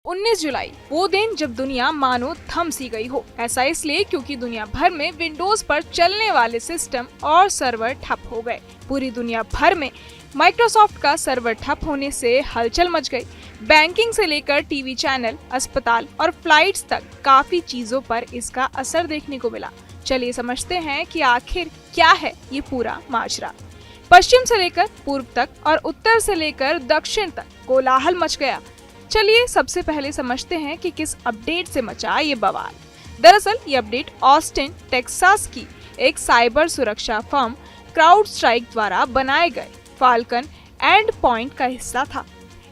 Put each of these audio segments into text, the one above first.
19 जुलाई, वो दिन जब दुनिया मानो थम सी गई हो। ऐसा इसलिए क्योंकि दुनिया भर में विंडोज पर चलने वाले सिस्टम और सर्वर ठप हो गए। पूरी दुनिया भर में माइक्रोसॉफ्ट का सर्वर ठप होने से हलचल मच गई। बैंकिंग से लेकर टीवी चैनल, अस्पताल और फ्लाइट्स तक काफी चीजों पर इसका असर देखने को मिला। चलिए समझते हैं कि आखिर क्या है ये पूरा माजरा। पश्चिम से लेकर पूर्व तक और उत्तर से लेकर दक्षिण तक कोलाहल मच गया। चलिए सबसे पहले समझते हैं कि किस अपडेट से मचा ये बवाल। दरअसल ये अपडेट ऑस्टिन, टेक्सास की एक साइबर सुरक्षा फर्म क्राउडस्ट्राइक द्वारा बनाए गए फाल्कन एंड पॉइंट का हिस्सा था।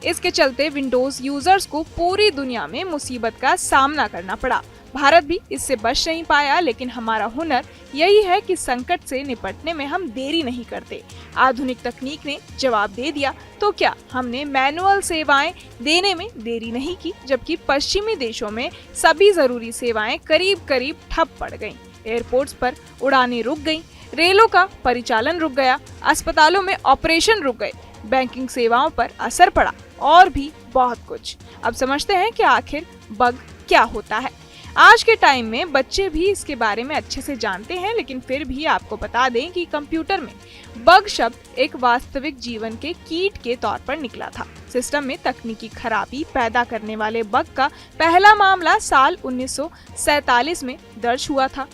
इसके चलते विंडोज यूजर्स को पूरी दुनिया में मुसीबत का सामना करना पड़ा। भारत भी इससे बच नहीं पाया, लेकिन हमारा हुनर यही है कि संकट से निपटने में हम देरी नहीं करते। आधुनिक तकनीक ने जवाब दे दिया तो क्या हमने मैनुअल सेवाएं देने में देरी नहीं की, जबकि पश्चिमी देशों में सभी जरूरी सेवाएं करीब करीब ठप पड़ गईं। एयरपोर्ट्स पर उड़ानें रुक गईं, रेलों का परिचालन रुक गया, अस्पतालों में ऑपरेशन रुक गए, बैंकिंग सेवाओं पर असर पड़ा और भी बहुत कुछ। अब समझते हैं कि आखिर बग क्या होता है। आज के टाइम में बच्चे भी इसके बारे में अच्छे से जानते हैं, लेकिन फिर भी आपको बता दें कि कंप्यूटर में बग शब्द एक वास्तविक जीवन के कीट के तौर पर निकला था। सिस्टम में तकनीकी खराबी पैदा करने वाले बग का पहला मामला साल 1947 में दर्ज हुआ था,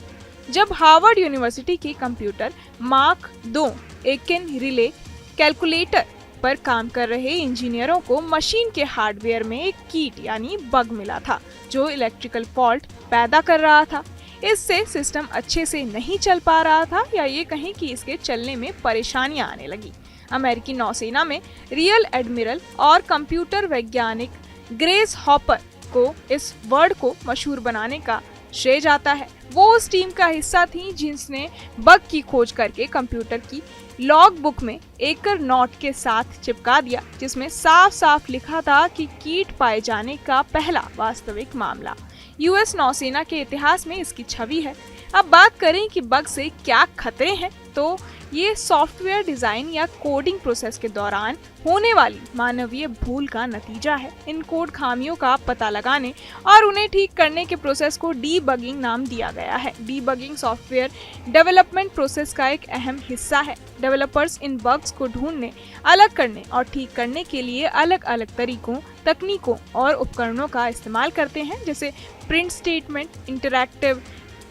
जब हार्वर्ड यूनिवर्सिटी के कंप्यूटर मार्क II एकेन रिले कैलकुलेटर पर काम कर रहे इंजीनियरों को मशीन के हार्डवेयर में एक कीट यानी बग मिला था, जो इलेक्ट्रिकल फॉल्ट पैदा कर रहा था। इससे सिस्टम अच्छे से नहीं चल पा रहा था, या ये कहें कि इसके चलने में परेशानियां आने लगी। अमेरिकी नौसेना में रियल एडमिरल और कंप्यूटर वैज्ञानिक ग्रेस हॉपर को इस वर्ड को मशहूर बनाने का श्रेय जाता है। वो उस टीम का हिस्सा थी जिसने बग की खोज करके कंप्यूटर की लॉग बुक में एकर नोट के साथ चिपका दिया, जिसमें साफ साफ लिखा था कि कीट पाए जाने का पहला वास्तविक मामला। यूएस नौसेना के इतिहास में इसकी छवि है। अब बात करें कि बग से क्या खतरे हैं, तो ये सॉफ्टवेयर डिजाइन या कोडिंग प्रोसेस के दौरान होने वाली मानवीय भूल का नतीजा है। इन कोड खामियों का पता लगाने और उन्हें ठीक करने के प्रोसेस को डीबगिंग नाम दिया गया है। डीबगिंग सॉफ्टवेयर डेवलपमेंट प्रोसेस का एक अहम हिस्सा है। डेवलपर्स इन बग्स को ढूंढने, अलग करने और ठीक करने के लिए अलग अलग तरीकों, तकनीकों और उपकरणों का इस्तेमाल करते हैं, जैसे प्रिंट स्टेटमेंट, इंटरैक्टिव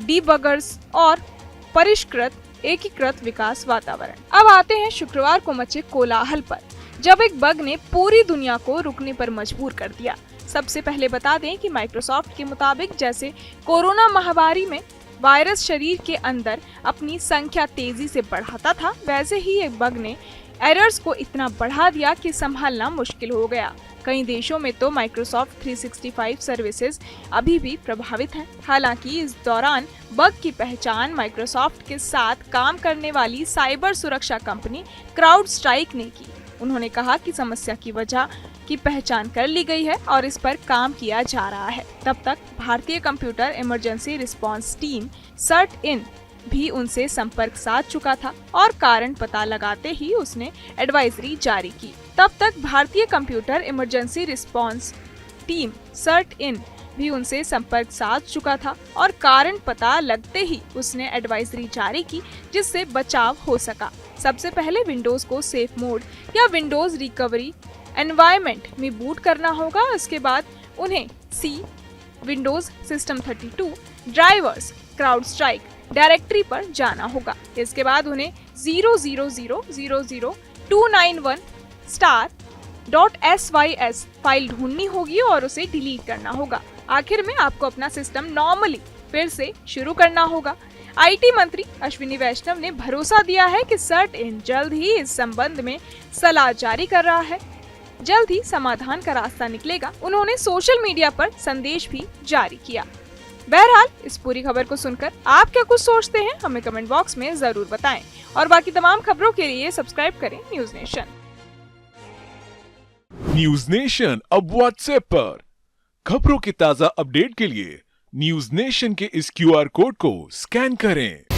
डीबगर्स और परिष्कृत एकीकृत विकास वातावरण। अब आते हैं शुक्रवार को मचे कोलाहल पर, जब एक बग ने पूरी दुनिया को रुकने पर मजबूर कर दिया। सबसे पहले बता दें कि माइक्रोसॉफ्ट के मुताबिक जैसे कोरोना महामारी में वायरस शरीर के अंदर अपनी संख्या तेजी से बढ़ाता था, वैसे ही एक बग ने एरर्स को इतना बढ़ा दिया कि संभालना मुश्किल हो गया। कई देशों में तो माइक्रोसॉफ्ट 365 सर्विसेज अभी भी प्रभावित हैं। हालांकि इस दौरान बग की पहचान माइक्रोसॉफ्ट के साथ काम करने वाली साइबर सुरक्षा कंपनी क्राउडस्ट्राइक ने की। उन्होंने कहा कि समस्या की वजह की पहचान कर ली गई है और इस पर काम किया जा रहा है। तब तक भारतीय कंप्यूटर इमरजेंसी रिस्पांस टीम सर्ट-इन भी उनसे संपर्क साध चुका था और कारण पता लगाते ही उसने एडवाइजरी जारी की। तब तक भारतीय कंप्यूटर इमरजेंसी रिस्पांस टीम सर्ट-इन भी उनसे संपर्क साध चुका था और कारण पता लगते ही उसने एडवाइजरी जारी की, जिससे बचाव हो सका। सबसे पहले विंडोज को सेफ मोड या विंडोज रिकवरी एनवायरनमेंट में बूट करना होगा। इसके बाद उन्हें C Windows system 32 drivers CrowdStrike directory पर जाना होगा। इसके बाद उन्हें 0000291*sys फाइल ढूंढनी होगी और उसे डिलीट करना होगा। आखिर में आपको अपना सिस्टम नॉर्मली फिर से शुरू करना होगा। आईटी मंत्री अश्विनी वैष्णव ने भरोसा दिया है कि सर्ट-इन जल्द ही इस संबंध में सलाह जारी कर रहा है। जल्द ही समाधान का रास्ता निकलेगा। उन्होंने सोशल मीडिया पर संदेश भी जारी किया। बहरहाल इस पूरी खबर को सुनकर आप क्या कुछ सोचते हैं, हमें कमेंट बॉक्स में जरूर बताएं और बाकी तमाम खबरों के लिए सब्सक्राइब करें न्यूज नेशन। न्यूज नेशन अब व्हाट्सएप पर खबरों की ताजा अपडेट के लिए न्यूज नेशन के इस QR कोड को स्कैन करें।